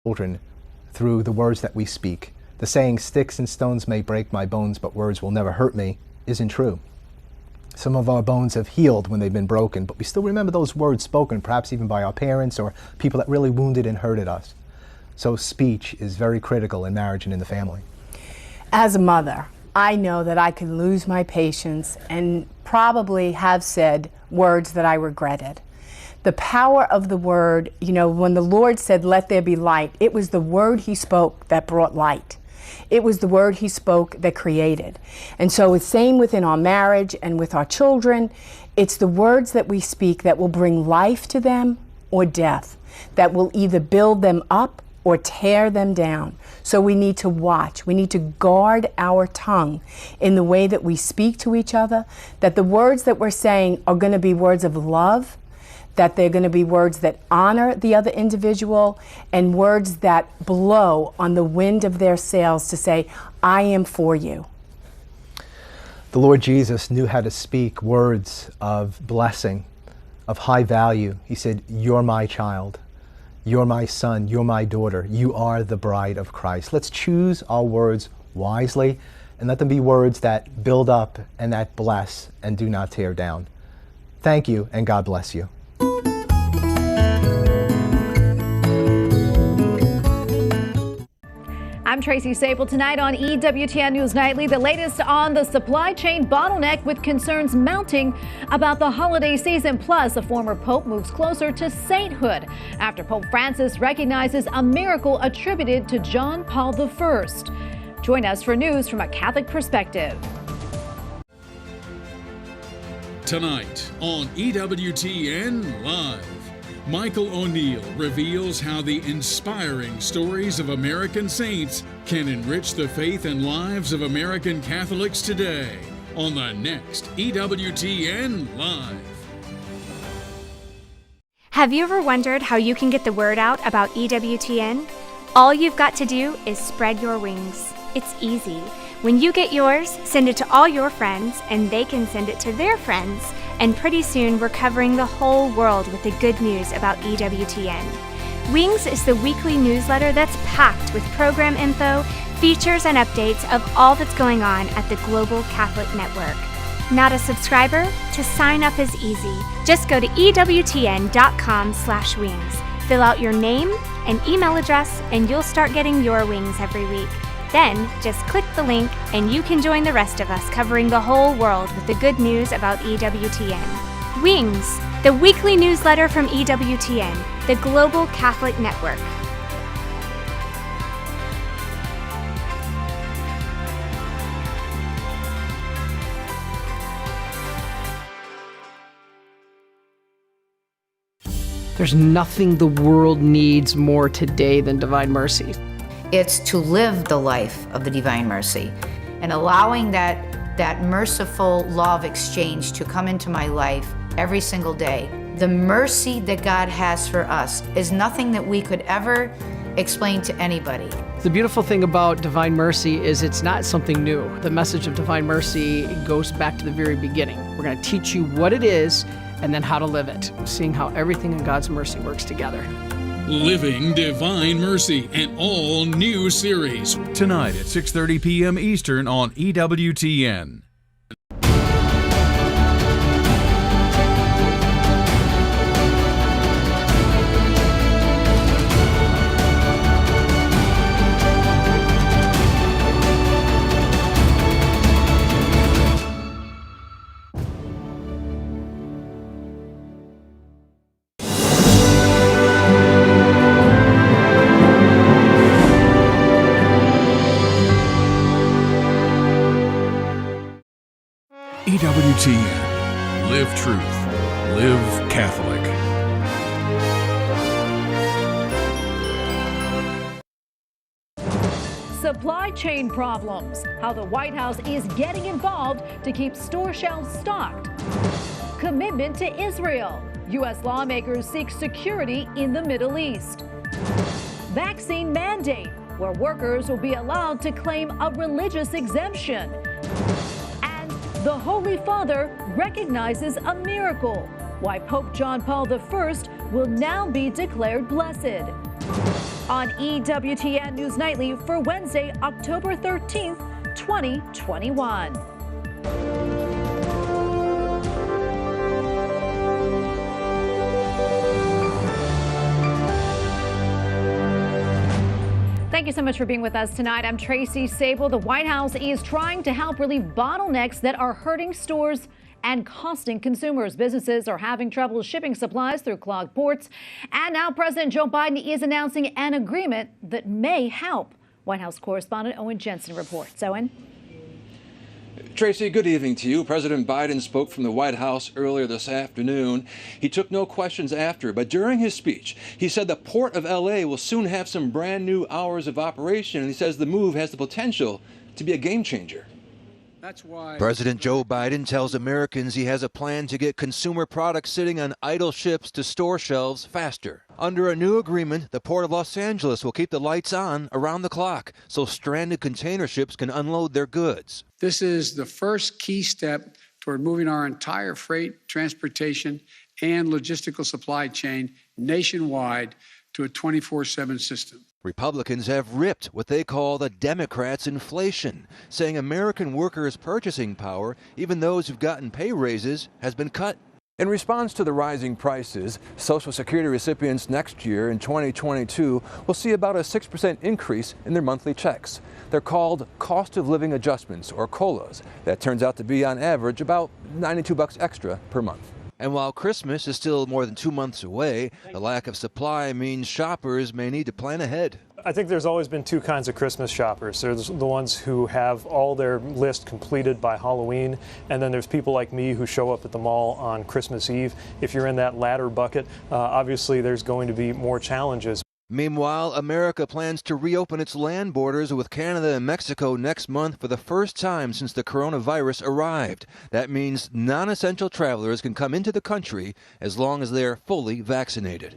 children through the words that we speak. The saying, "Sticks and stones may break my bones, but words will never hurt me," isn't true. Some of our bones have healed when they've been broken, but we still remember those words spoken, perhaps even by our parents or people that really wounded and hurted us. So speech is very critical in marriage and in the family. As a mother, I know that I could lose my patience and probably have said words that I regretted. The power of the word, when the Lord said, "Let there be light," it was the word he spoke that brought light. It was the word he spoke that created. And so it's same within our marriage and with our children. It's the words that we speak that will bring life to them or death, that will either build them up or tear them down. So we need to watch. We need to guard our tongue in the way that we speak to each other, that the words that we're saying are going to be words of love, that they're going to be words that honor the other individual, and words that blow on the wind of their sails to say, "I am for you." The Lord Jesus knew how to speak words of blessing, of high value. He said, "You're my child. You're my son. You're my daughter. You are the bride of Christ." Let's choose our words wisely and let them be words that build up and that bless and do not tear down. Thank you, and God bless you. I'm Tracy Sable. Tonight on EWTN News Nightly, the latest on the supply chain bottleneck with concerns mounting about the holiday season. Plus, a former pope moves closer to sainthood after Pope Francis recognizes a miracle attributed to John Paul I. Join us for news from a Catholic perspective. Tonight on EWTN Live, Michael O'Neill reveals how the inspiring stories of American saints can enrich the faith and lives of American Catholics today on the next EWTN Live. Have you ever wondered how you can get the word out about EWTN? All you've got to do is spread your wings. It's easy. When you get yours, send it to all your friends, and they can send it to their friends. And pretty soon, we're covering the whole world with the good news about EWTN. Wings is the weekly newsletter that's packed with program info, features, and updates of all that's going on at the Global Catholic Network. Not a subscriber? To sign up is easy. Just go to EWTN.com/wings. Fill out your name and email address, and you'll start getting your wings every week. Then, just click the link and you can join the rest of us covering the whole world with the good news about EWTN. Wings, the weekly newsletter from EWTN, the Global Catholic Network. There's nothing the world needs more today than divine mercy. It's to live the life of the divine mercy and allowing that merciful law of exchange to come into my life every single day. The mercy that God has for us is nothing that we could ever explain to anybody. The beautiful thing about divine mercy is it's not something new. The message of divine mercy goes back to the very beginning. We're going to teach you what it is and then how to live it, seeing how everything in God's mercy works together. Living Divine Mercy, an all-new series. Tonight at 6:30 p.m. Eastern on EWTN. EWTN. Live truth. Live Catholic. Supply chain problems. How the White House is getting involved to keep store shelves stocked. Commitment to Israel. U.S. lawmakers seek security in the Middle East. Vaccine mandate, where workers will be allowed to claim a religious exemption. The Holy Father recognizes a miracle, why Pope John Paul I will now be declared blessed. on EWTN News Nightly for Wednesday, October 13th, 2021. Thank you so much for being with us tonight. I'm Tracy Sable. The White House is trying to help relieve bottlenecks that are hurting stores and costing consumers. Businesses are having trouble shipping supplies through clogged ports. And now President Joe Biden is announcing an agreement that may help. White House correspondent Owen Jensen reports. Owen? Tracy, good evening to you. President Biden spoke from the White House earlier this afternoon. He took no questions after, but during his speech, he said the Port of LA will soon have some brand new hours of operation, and he says the move has the potential to be a game changer. That's why President Joe Biden tells Americans he has a plan to get consumer products sitting on idle ships to store shelves faster. Under a new agreement, the Port of Los Angeles will keep the lights on around the clock so stranded container ships can unload their goods. this is the first key step toward moving our entire freight, transportation, and logistical supply chain nationwide to a 24/7 system. Republicans have ripped what they call the Democrats' inflation, saying American workers' purchasing power, even those who've gotten pay raises, has been cut. In response to the rising prices, Social Security recipients next year in 2022 will see about a 6% increase in their monthly checks. They're called cost of living adjustments, or COLAs. That turns out to be on average about $92 extra per month. And while Christmas is still more than 2 months away, the lack of supply means shoppers may need to plan ahead. I think there's always been two kinds of Christmas shoppers. There's the ones who have all their list completed by Halloween, and then there's people like me who show up at the mall on Christmas Eve. If you're in that latter bucket, obviously there's going to be more challenges. Meanwhile, America plans to reopen its land borders with Canada and Mexico next month for the first time since the coronavirus arrived. That means non-essential travelers can come into the country as long as they're fully vaccinated.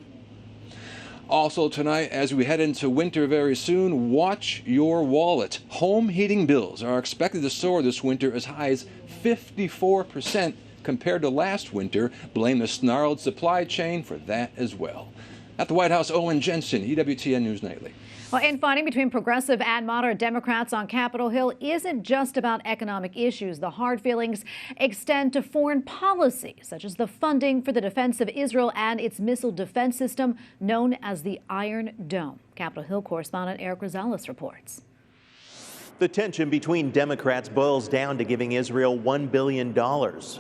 Also tonight, as we head into winter very soon, watch your wallet. Home heating bills are expected to soar this winter as high as 54% compared to last winter. Blame the snarled supply chain for that as well. At the White House, Owen Jensen, EWTN News Nightly. Well, infighting between progressive and moderate Democrats on Capitol Hill isn't just about economic issues. The hard feelings extend to foreign policy, such as the funding for the defense of Israel and its missile defense system known as the Iron Dome. Capitol Hill correspondent Eric Rosales reports. The tension between Democrats boils down to giving Israel $1 billion,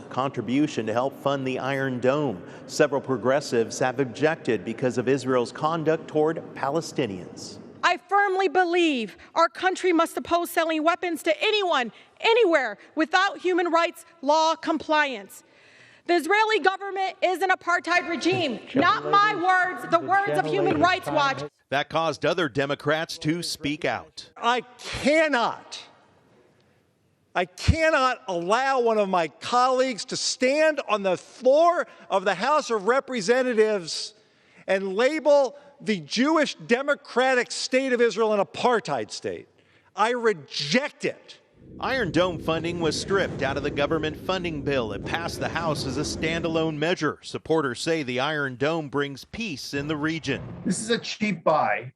contribution to help fund the Iron Dome. Several progressives have objected because of Israel's conduct toward Palestinians. I firmly believe our country must oppose selling weapons to anyone, anywhere, without human rights law compliance. The Israeli government is an apartheid regime. Not my words, the words of Human Rights Watch. That caused other Democrats to speak out. I cannot allow one of my colleagues to stand on the floor of the House of Representatives and label the Jewish Democratic State of Israel an apartheid state. I reject it. Iron Dome funding was stripped out of the government funding bill. It passed the House as a standalone measure. Supporters say the Iron Dome brings peace in the region. This is a cheap buy,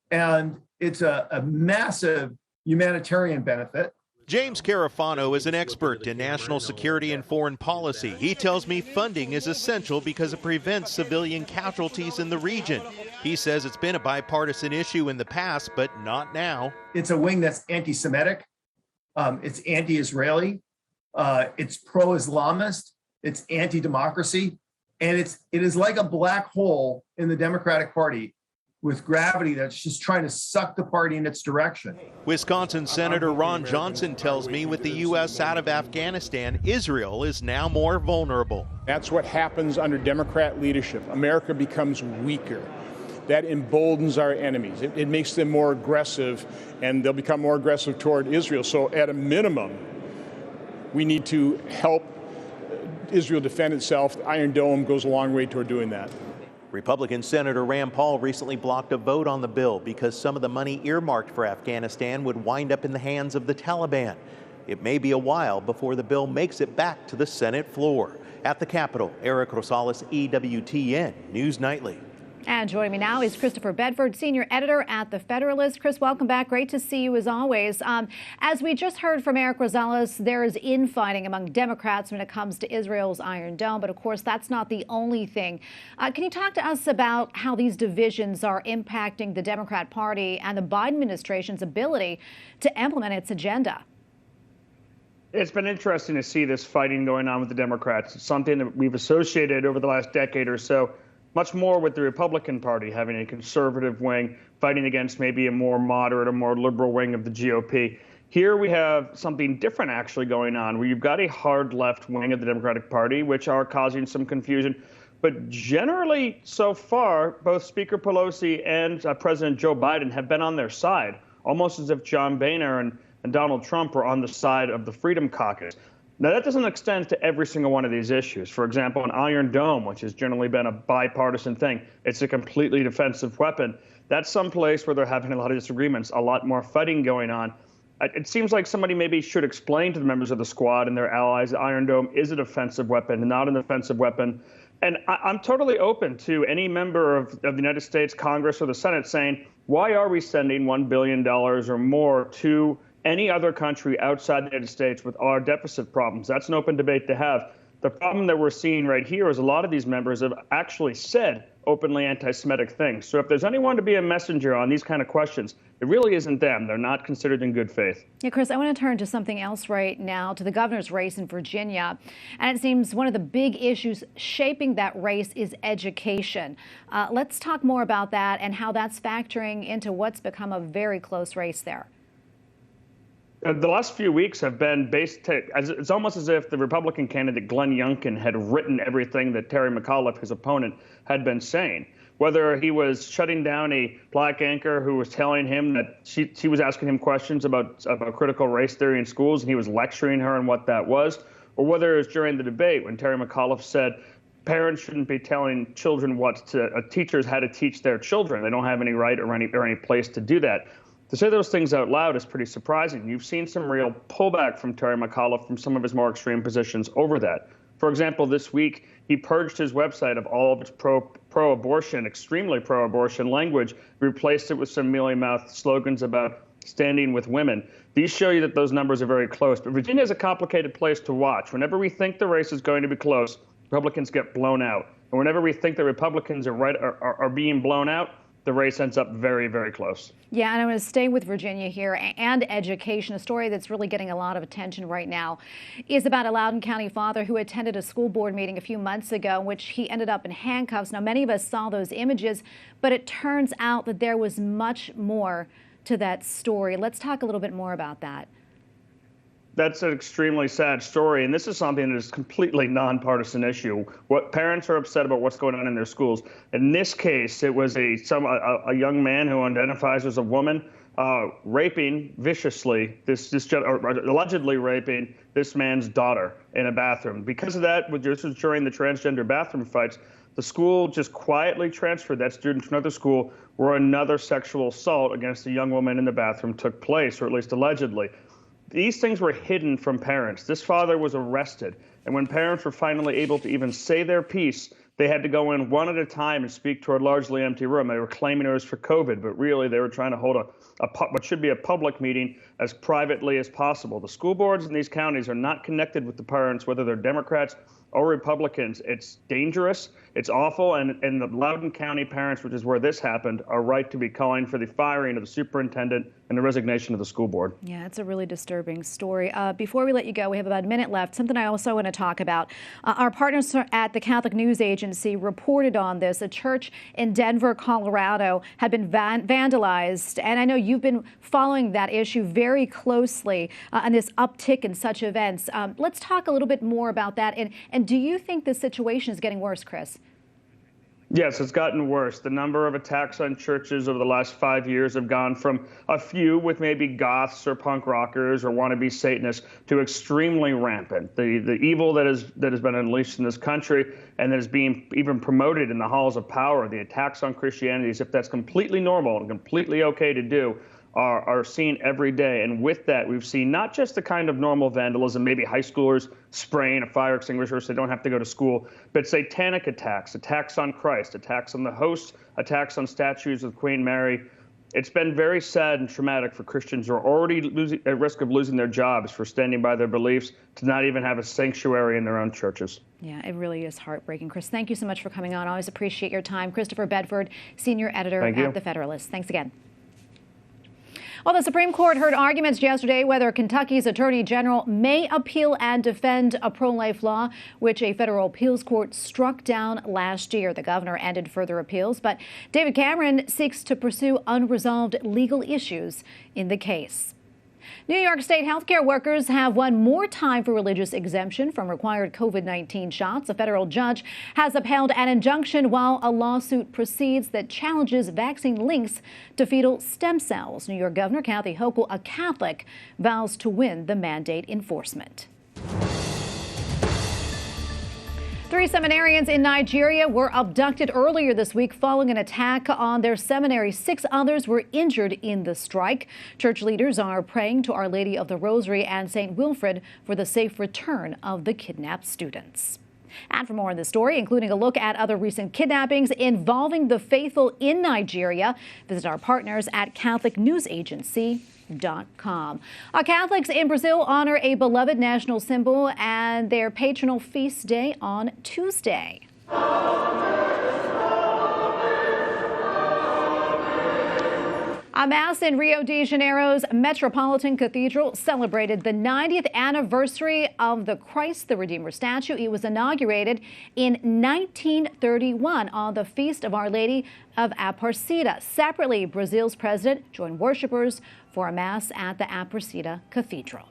and it's a massive humanitarian benefit. James Carafano is an expert in national security and foreign policy. He tells me funding is essential because it prevents civilian casualties in the region. He says it's been a bipartisan issue in the past, but not now. It's a wing that's anti-Semitic. It's anti-Israeli, it's pro-Islamist, it's anti-democracy, and it is like a black hole in the Democratic Party with gravity that's just trying to suck the party in its direction. Wisconsin Senator Ron Johnson tells me with the U.S. out of Afghanistan, Israel is now more vulnerable. That's what happens under Democrat leadership. America becomes weaker. That emboldens our enemies. It makes them more aggressive, and they'll become more aggressive toward Israel. So at a minimum, we need to help Israel defend itself. The Iron Dome goes a long way toward doing that. Republican Senator Rand Paul recently blocked a vote on the bill because some of the money earmarked for Afghanistan would wind up in the hands of the Taliban. It may be a while before the bill makes it back to the Senate floor. At the Capitol, Eric Rosales, EWTN News Nightly. And joining me now is Christopher Bedford, senior editor at the Federalist. Chris, welcome back. Great to see you as always. As we just heard from Eric Rosales, there is infighting among Democrats when it comes to Israel's Iron Dome. But of course, that's not the only thing. Can you talk to us about how these divisions are impacting the Democrat Party and the Biden administration's ability to implement its agenda? It's been interesting to see this fighting going on with the Democrats. It's something that we've associated over the last decade or so much more with the Republican Party having a conservative wing fighting against maybe a more moderate or more liberal wing of the GOP. Here we have something different actually going on, where you've got a hard left wing of the Democratic Party, which are causing some confusion. But generally, so far, both Speaker Pelosi and President Joe Biden have been on their side, almost as if John Boehner and Donald Trump were on the side of the Freedom Caucus. Now, that doesn't extend to every single one of these issues. For example, an Iron Dome, which has generally been a bipartisan thing, it's a completely defensive weapon. That's someplace where they're having a lot of disagreements, a lot more fighting going on. It seems like somebody maybe should explain to the members of the squad and their allies the Iron Dome is a defensive weapon and not an offensive weapon. And I'm totally open to any member of the United States Congress or the Senate saying, why are we sending $1 billion or more to any other country outside the United States with our deficit problems? That's an open debate to have. The problem that we're seeing right here is a lot of these members have actually said openly anti-Semitic things. So if there's anyone to be a messenger on these kind of questions, it really isn't them. They're not considered in good faith. Yeah, Chris, I want to turn to something else right now, to the governor's race in Virginia. And it seems one of the big issues shaping that race is education. Let's talk more about that and how that's factoring into what's become a very close race there. The last few weeks have been it's almost as if the Republican candidate Glenn Youngkin had written everything that Terry McAuliffe, his opponent, had been saying. Whether he was shutting down a black anchor who was telling him that she was asking him questions about critical race theory in schools, and he was lecturing her on what that was, or whether it was during the debate when Terry McAuliffe said parents shouldn't be telling children teachers how to teach their children. They don't have any right or any place to do that. To say those things out loud is pretty surprising. You've seen some real pullback from Terry McAuliffe from some of his more extreme positions over that. For example, this week, he purged his website of all of its pro-abortion, extremely pro-abortion language, replaced it with some mealy-mouthed slogans about standing with women. These show you that those numbers are very close. But Virginia is a complicated place to watch. Whenever we think the race is going to be close, Republicans get blown out. And whenever we think the Republicans are being blown out, the race ends up very, very close. Yeah, and I'm going to stay with Virginia here and education. A story that's really getting a lot of attention right now is about a Loudoun County father who attended a school board meeting a few months ago in which he ended up in handcuffs. Now, many of us saw those images, but it turns out that there was much more to that story. Let's talk a little bit more about that. That's an extremely sad story, and this is something that is completely nonpartisan issue. What parents are upset about what's going on in their schools. In this case, it was a young man who identifies as a woman raping viciously allegedly raping this man's daughter in a bathroom. Because of that, this was during the transgender bathroom fights. The school just quietly transferred that student to another school where another sexual assault against a young woman in the bathroom took place, or at least allegedly. These things were hidden from parents. This father was arrested, and when parents were finally able to even say their piece, they had to go in one at a time and speak to a largely empty room. They were claiming it was for COVID, but really they were trying to hold what should be a public meeting as privately as possible. The school boards in these counties are not connected with the parents, whether they're Democrats or Republicans. It's dangerous, it's awful, and the Loudoun County parents, which is where this happened, are right to be calling for the firing of the superintendent and the resignation of the school board. Yeah, it's a really disturbing story. Before we let you go, we have about a minute left. Something I also want to talk about. Our partners at the Catholic News Agency reported on this. A church in Denver, Colorado had been vandalized, and I know you've been following that issue very closely and this uptick in such events. Let's talk a little bit more about that. And do you think the situation is getting worse, Chris? Yes, it's gotten worse. The number of attacks on churches over the last 5 years have gone from a few with maybe goths or punk rockers or wannabe Satanists to extremely rampant. The evil that has been unleashed in this country and that is being even promoted in the halls of power, the attacks on Christianity, as if that's completely normal and completely okay to do, are seen every day. And with that, we've seen not just the kind of normal vandalism, maybe high schoolers spraying a fire extinguisher so they don't have to go to school, but satanic attacks, attacks on Christ, attacks on the host, attacks on statues of Queen Mary. It's been very sad and traumatic for Christians who are already at risk of losing their jobs for standing by their beliefs to not even have a sanctuary in their own churches. Yeah, it really is heartbreaking. Chris, thank you so much for coming on. I always appreciate your time. Christopher Bedford, senior editor at The Federalist. Thanks again. Well, the Supreme Court heard arguments yesterday whether Kentucky's Attorney General may appeal and defend a pro-life law, which a federal appeals court struck down last year. The governor ended further appeals, but David Cameron seeks to pursue unresolved legal issues in the case. New York State healthcare workers have won more time for religious exemption from required COVID-19 shots. A federal judge has upheld an injunction while a lawsuit proceeds that challenges vaccine links to fetal stem cells. New York Governor Kathy Hochul, a Catholic, vows to win the mandate enforcement. 3 seminarians in Nigeria were abducted earlier this week following an attack on their seminary. 6 others were injured in the strike. Church leaders are praying to Our Lady of the Rosary and St. Wilfrid for the safe return of the kidnapped students. And for more on this story, including a look at other recent kidnappings involving the faithful in Nigeria, visit our partners at CatholicNewsAgency.com. Catholics in Brazil honor a beloved national symbol and their patronal feast day on Tuesday. A Mass in Rio de Janeiro's Metropolitan Cathedral celebrated the 90th anniversary of the Christ the Redeemer statue. It was inaugurated in 1931 on the Feast of Our Lady of Aparecida. Separately, Brazil's president joined worshipers for a Mass at the Aparecida Cathedral.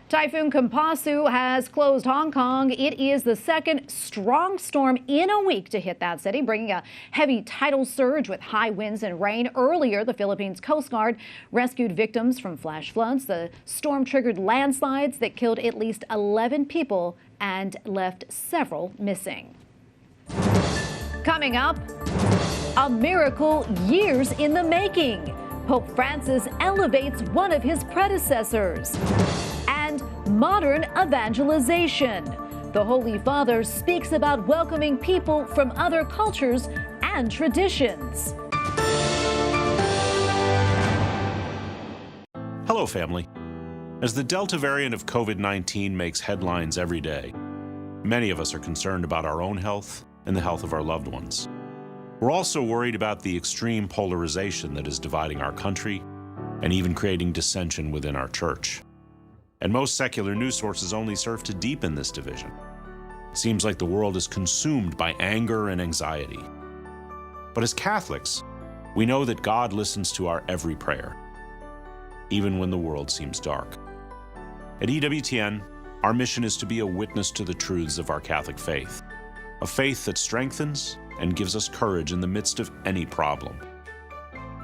Typhoon Kompasu has closed Hong Kong. It is the second strong storm in a week to hit that city, bringing a heavy tidal surge with high winds and rain. Earlier, the Philippines Coast Guard rescued victims from flash floods. The storm triggered landslides that killed at least 11 people and left several missing. Coming up, a miracle years in the making. Pope Francis elevates one of his predecessors. And modern evangelization. The Holy Father speaks about welcoming people from other cultures and traditions. Hello, family. As the Delta variant of COVID-19 makes headlines every day, many of us are concerned about our own health and the health of our loved ones. We're also worried about the extreme polarization that is dividing our country and even creating dissension within our church. And most secular news sources only serve to deepen this division. It seems like the world is consumed by anger and anxiety. But as Catholics, we know that God listens to our every prayer, even when the world seems dark. At EWTN, our mission is to be a witness to the truths of our Catholic faith, a faith that strengthens and gives us courage in the midst of any problem.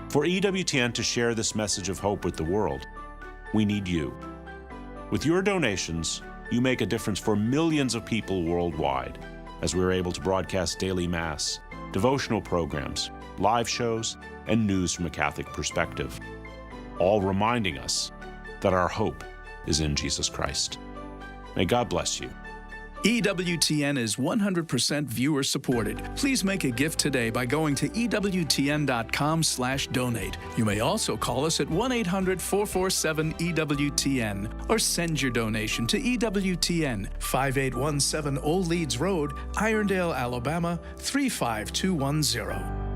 For EWTN to share this message of hope with the world, we need you. With your donations, you make a difference for millions of people worldwide as we're able to broadcast daily Mass, devotional programs, live shows, and news from a Catholic perspective, all reminding us that our hope is in Jesus Christ. May God bless you. EWTN is 100% viewer supported. Please make a gift today by going to EWTN.com/donate. You may also call us at 1-800-447-EWTN or send your donation to EWTN, 5817 Old Leeds Road, Irondale, Alabama, 35210.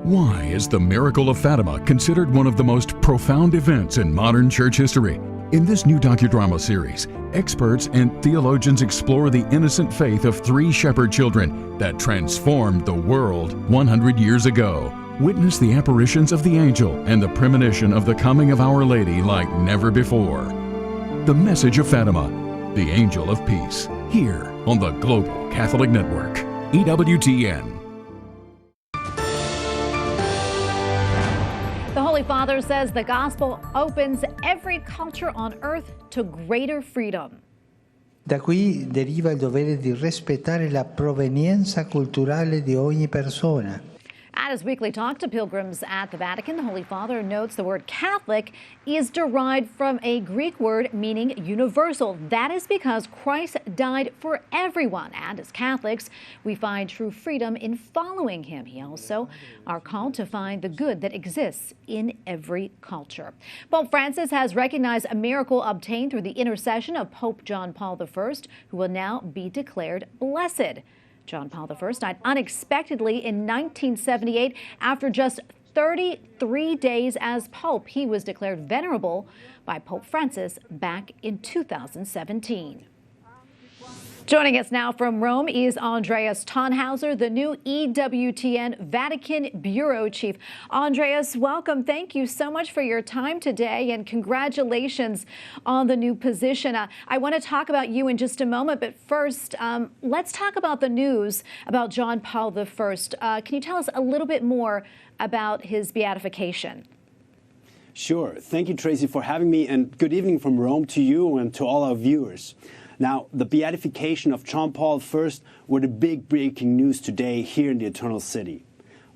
Why is the miracle of Fatima considered one of the most profound events in modern church history? In this new docudrama series, experts and theologians explore the innocent faith of 3 shepherd children that transformed the world 100 years ago. Witness the apparitions of the angel and the premonition of the coming of Our Lady like never before. The Message of Fatima, the Angel of Peace, here on the Global Catholic Network, EWTN. The Holy Father says the gospel opens every culture on earth to greater freedom. Da qui deriva il dovere di rispettare la provenienza culturale di ogni persona. At his weekly talk to pilgrims at the Vatican, the Holy Father notes the word Catholic is derived from a Greek word meaning universal. That is because Christ died for everyone, and as Catholics, we find true freedom in following him. He also are called to find the good that exists in every culture. Pope Francis has recognized a miracle obtained through the intercession of Pope John Paul I, who will now be declared blessed. John Paul I died unexpectedly in 1978 after just 33 days as Pope. He was declared venerable by Pope Francis back in 2017. Joining us now from Rome is Andreas Thonhauser, the new EWTN Vatican Bureau Chief. Andreas, welcome. Thank you so much for your time today, and congratulations on the new position. I want to talk about you in just a moment, but first, let's talk about the news about John Paul I. Can you tell us a little bit more about his beatification? Sure. Thank you, Tracy, for having me, and good evening from Rome to you and to all our viewers. Now, the beatification of John Paul I were the big breaking news today here in the Eternal City.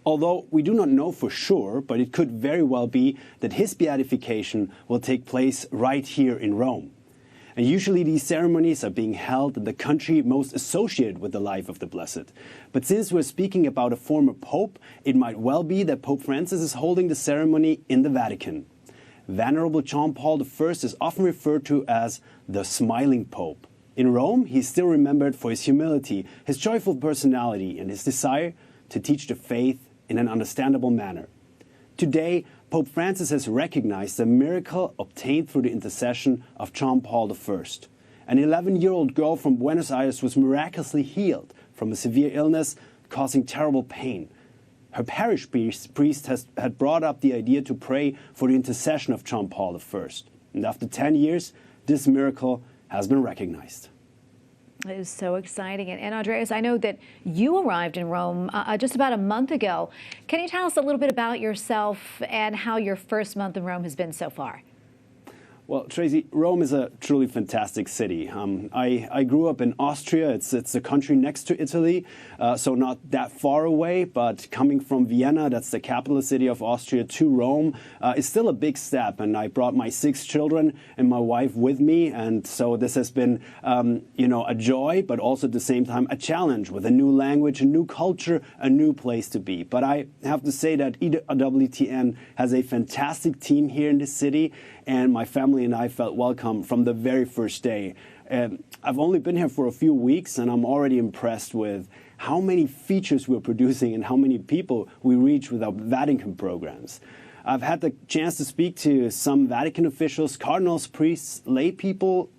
Although we do not know for sure, but it could very well be that his beatification will take place right here in Rome. And usually these ceremonies are being held in the country most associated with the life of the Blessed. But since we're speaking about a former pope, it might well be that Pope Francis is holding the ceremony in the Vatican. Venerable John Paul I is often referred to as the smiling Pope. In Rome, he's still remembered for his humility, his joyful personality, and his desire to teach the faith in an understandable manner. Today, Pope Francis has recognized the miracle obtained through the intercession of John Paul I. An 11-year-old girl from Buenos Aires was miraculously healed from a severe illness causing terrible pain. Her parish priest had brought up the idea to pray for the intercession of John Paul I. And after 10 years, this miracle has been recognized. It is so exciting. And Andreas, I know that you arrived in Rome just about a month ago. Can you tell us a little bit about yourself and how your first month in Rome has been so far? Well, Tracy, Rome is a truly fantastic city. I grew up in Austria. It's the country next to Italy, so not that far away. But coming from Vienna, that's the capital city of Austria, to Rome is still a big step. And I brought my 6 children and my wife with me. And so this has been, a joy, but also at the same time a challenge with a new language, a new culture, a new place to be. But I have to say that EWTN has a fantastic team here in the city. And my family and I felt welcome from the very first day. I've only been here for a few weeks, and I'm already impressed with how many features we're producing and how many people we reach with our Vatican programs. I've had the chance to speak to some Vatican officials, cardinals, priests, lay people,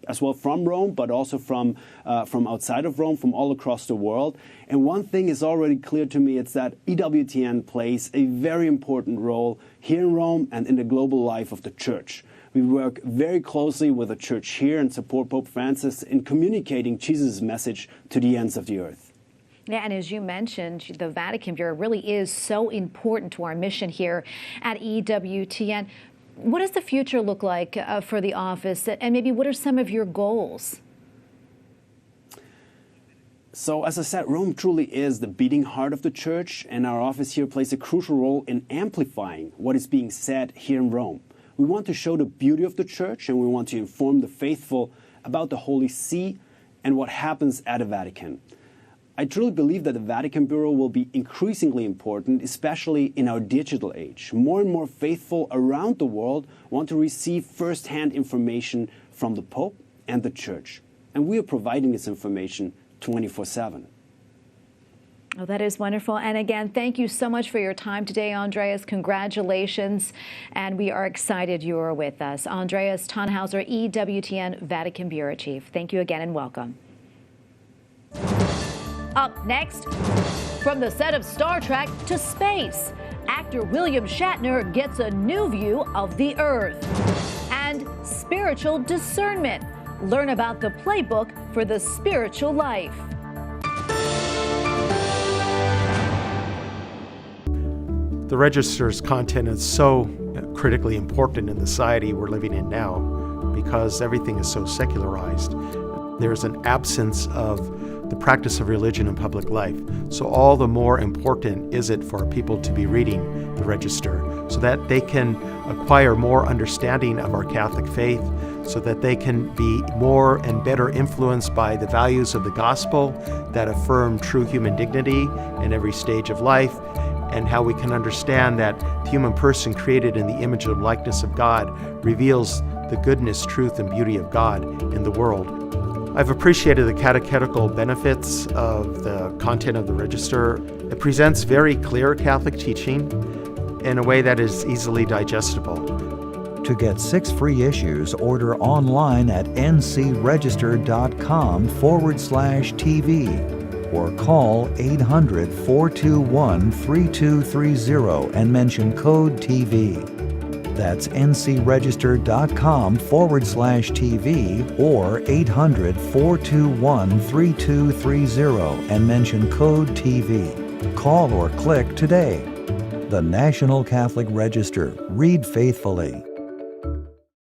as well from Rome, but also from outside of Rome, from all across the world. And one thing is already clear to me, it's that EWTN plays a very important role here in Rome and in the global life of the Church. We work very closely with the Church here and support Pope Francis in communicating Jesus' message to the ends of the earth. Yeah, and as you mentioned, the Vatican Bureau really is so important to our mission here at EWTN. What does the future look like for the office, and maybe what are some of your goals? So, as I said, Rome truly is the beating heart of the Church, and our office here plays a crucial role in amplifying what is being said here in Rome. We want to show the beauty of the Church, and we want to inform the faithful about the Holy See and what happens at the Vatican. I truly believe that the Vatican Bureau will be increasingly important, especially in our digital age. More and more faithful around the world want to receive first-hand information from the Pope and the Church. And we are providing this information 24/7. Oh, that is wonderful. And again, thank you so much for your time today, Andreas. Congratulations. And we are excited you are with us. Andreas Thonhauser, EWTN Vatican Bureau Chief. Thank you again and welcome. Up next, from the set of Star Trek to space, actor William Shatner gets a new view of the Earth. And spiritual discernment. Learn about the playbook for the spiritual life. The register's content is so critically important in the society we're living in now because everything is so secularized. There's an absence of the practice of religion in public life. So all the more important is it for people to be reading the register so that they can acquire more understanding of our Catholic faith, so that they can be more and better influenced by the values of the gospel that affirm true human dignity in every stage of life, and how we can understand that the human person created in the image and likeness of God reveals the goodness, truth, and beauty of God in the world. I've appreciated the catechetical benefits of the content of the register. It presents very clear Catholic teaching in a way that is easily digestible. To get 6 free issues, order online at ncregister.com/TV or call 800-421-3230 and mention code TV. That's ncregister.com/TV or 800-421-3230 and mention code TV. Call or click today. The National Catholic Register. Read faithfully.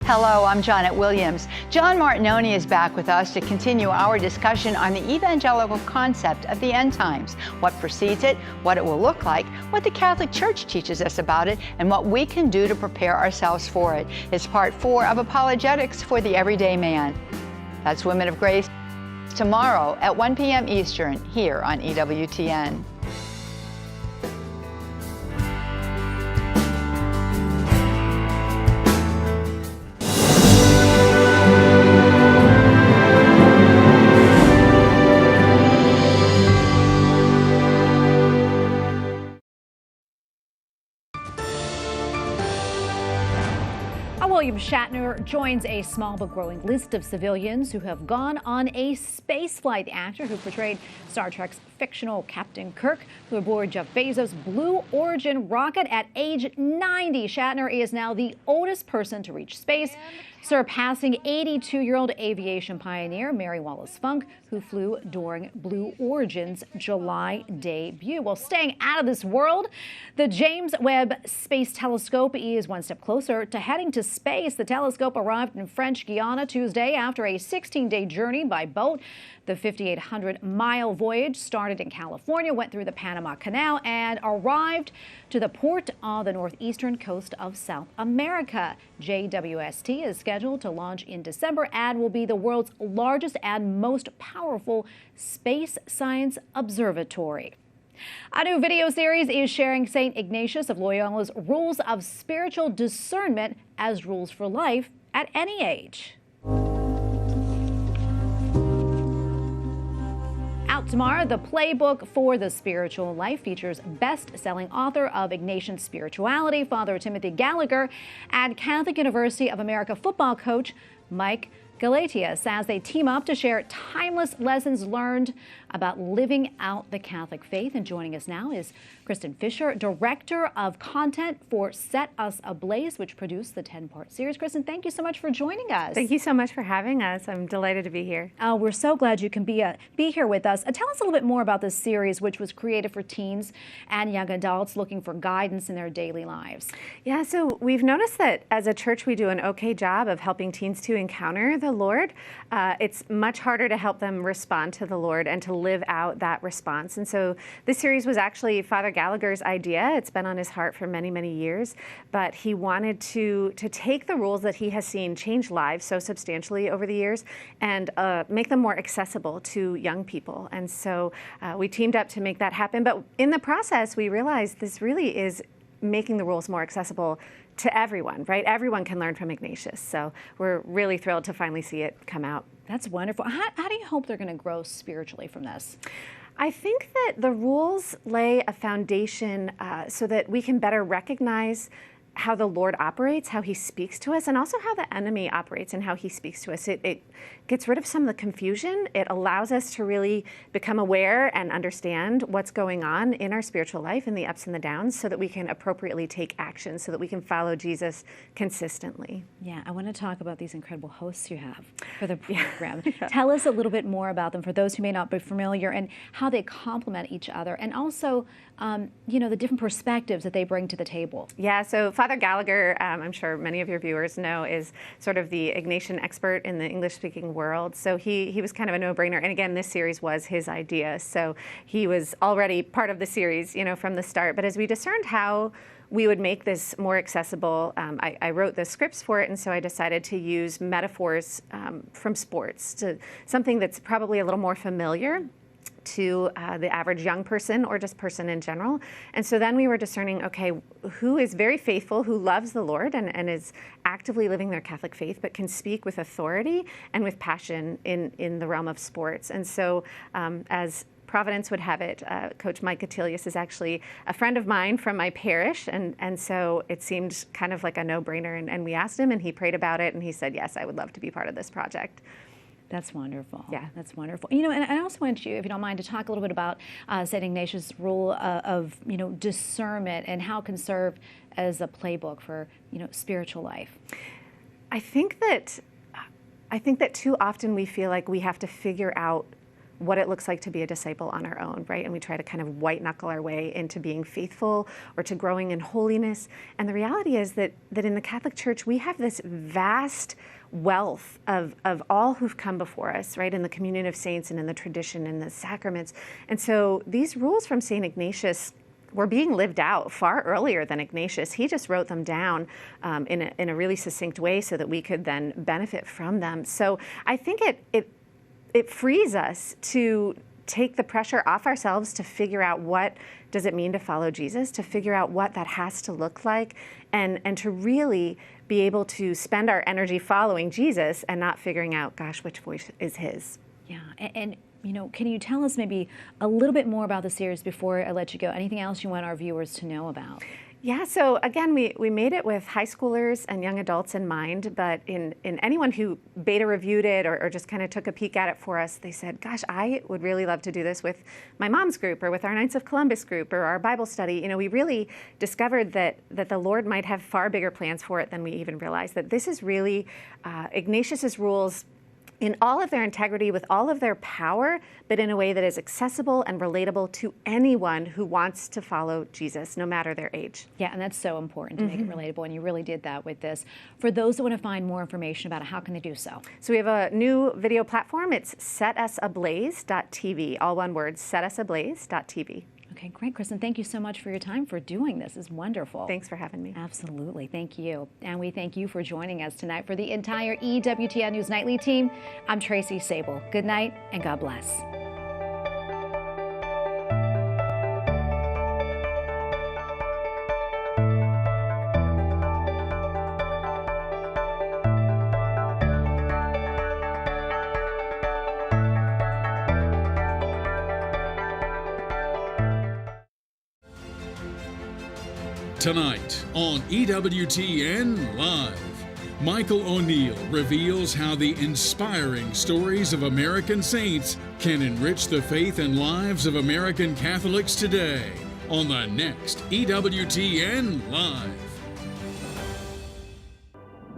Hello, I'm Janet Williams. John Martinoni is back with us to continue our discussion on the evangelical concept of the end times, what precedes it, what it will look like, what the Catholic Church teaches us about it, and what we can do to prepare ourselves for it. It's part 4 of Apologetics for the Everyday Man. That's Women of Grace, tomorrow at 1 p.m. Eastern, here on EWTN. William Shatner joins a small but growing list of civilians who have gone on a spaceflight. The actor who portrayed Star Trek's fictional Captain Kirk flew aboard Jeff Bezos' Blue Origin rocket at age 90. Shatner is now the oldest person to reach space, surpassing 82-year-old aviation pioneer Mary Wallace Funk, who flew during Blue Origin's July debut. Well, staying out of this world, the James Webb Space Telescope is one step closer to heading to space. The telescope arrived in French Guiana Tuesday after a 16-day journey by boat. The 5,800-mile voyage started in California, went through the Panama Canal, and arrived to the port on the northeastern coast of South America. JWST is scheduled to launch in December and will be the world's largest and most powerful space science observatory. A new video series is sharing St. Ignatius of Loyola's rules of spiritual discernment as rules for life at any age. Out tomorrow, the playbook for the spiritual life features best-selling author of Ignatian Spirituality, Father Timothy Gallagher, and Catholic University of America football coach Mike Galatius as they team up to share timeless lessons learned about living out the Catholic faith. And joining us now is Kristen Fisher, Director of Content for Set Us Ablaze, which produced the 10-part series. Kristen, thank you so much for joining us. Thank you so much for having us. I'm delighted to be here. We're so glad you can be here with us. Tell us a little bit more about this series, which was created for teens and young adults looking for guidance in their daily lives. Yeah, so we've noticed that as a church, we do an okay job of helping teens to encounter the Lord. It's much harder to help them respond to the Lord and to live out that response. And so this series was actually Father Gallagher's idea. It's been on his heart for many, many years, but he wanted to take the rules that he has seen change lives so substantially over the years and make them more accessible to young people. And so we teamed up to make that happen. But in the process, we realized this really is making the rules more accessible to everyone, right? Everyone can learn from Ignatius. So we're really thrilled to finally see it come out. That's wonderful. How do you hope they're going to grow spiritually from this? I think that the rules lay a foundation so that we can better recognize how the Lord operates, how he speaks to us, and also how the enemy operates and how he speaks to us. It gets rid of some of the confusion. It allows us to really become aware and understand what's going on in our spiritual life and the ups and the downs so that we can appropriately take action, so that we can follow Jesus consistently. Yeah, I want to talk about these incredible hosts you have for the program. Yeah. Tell us a little bit more about them for those who may not be familiar and how they complement each other, and also the different perspectives that they bring to the table. Yeah, so Father Father Gallagher, I'm sure many of your viewers know, is sort of the Ignatian expert in the English-speaking world. So he was kind of a no-brainer. And again, this series was his idea. So he was already part of the series, from the start. But as we discerned how we would make this more accessible, I wrote the scripts for it, and so I decided to use metaphors from sports, to something that's probably a little more familiar to the average young person or just person in general. And so then we were discerning, okay, who is very faithful, who loves the Lord and is actively living their Catholic faith, but can speak with authority and with passion in the realm of sports. And so as Providence would have it, Coach Mike Catilius is actually a friend of mine from my parish, and so it seemed kind of like a no-brainer, and we asked him, and he prayed about it, and he said, yes, I would love to be part of this project. That's wonderful. Yeah. That's wonderful. And I also want you, if you don't mind, to talk a little bit about St. Ignatius' rule of discernment and how it can serve as a playbook for, spiritual life. I think that too often we feel like we have to figure out what it looks like to be a disciple on our own, right? And we try to kind of white knuckle our way into being faithful or to growing in holiness. And the reality is that in the Catholic Church, we have this vast wealth of all who've come before us, right, in the communion of saints and in the tradition and the sacraments. And so these rules from St. Ignatius were being lived out far earlier than Ignatius. He just wrote them down in a really succinct way so that we could then benefit from them. So I think it frees us to take the pressure off ourselves to figure out what does it mean to follow Jesus, to figure out what that has to look like, and to really be able to spend our energy following Jesus and not figuring out, gosh, which voice is his. Yeah, and can you tell us maybe a little bit more about the series before I let you go? Anything else you want our viewers to know about? Yeah, so again, we made it with high schoolers and young adults in mind, but in anyone who beta reviewed it or just kind of took a peek at it for us, they said, gosh, I would really love to do this with my mom's group or with our Knights of Columbus group or our Bible study. We really discovered that the Lord might have far bigger plans for it than we even realized, that this is really Ignatius's rules in all of their integrity, with all of their power, but in a way that is accessible and relatable to anyone who wants to follow Jesus, no matter their age. Yeah, and that's so important to make it relatable, and you really did that with this. For those that want to find more information about it, how can they do so? So we have a new video platform. It's setusablaze.tv, all one word, setusablaze.tv. Okay, great, Kristen. Thank you so much for your time for doing this. It's wonderful. Thanks for having me. Absolutely. Thank you. And we thank you for joining us tonight. For the entire EWTN News Nightly team, I'm Tracy Sable. Good night and God bless. Tonight on EWTN Live, Michael O'Neill reveals how the inspiring stories of American saints can enrich the faith and lives of American Catholics today on the next EWTN Live.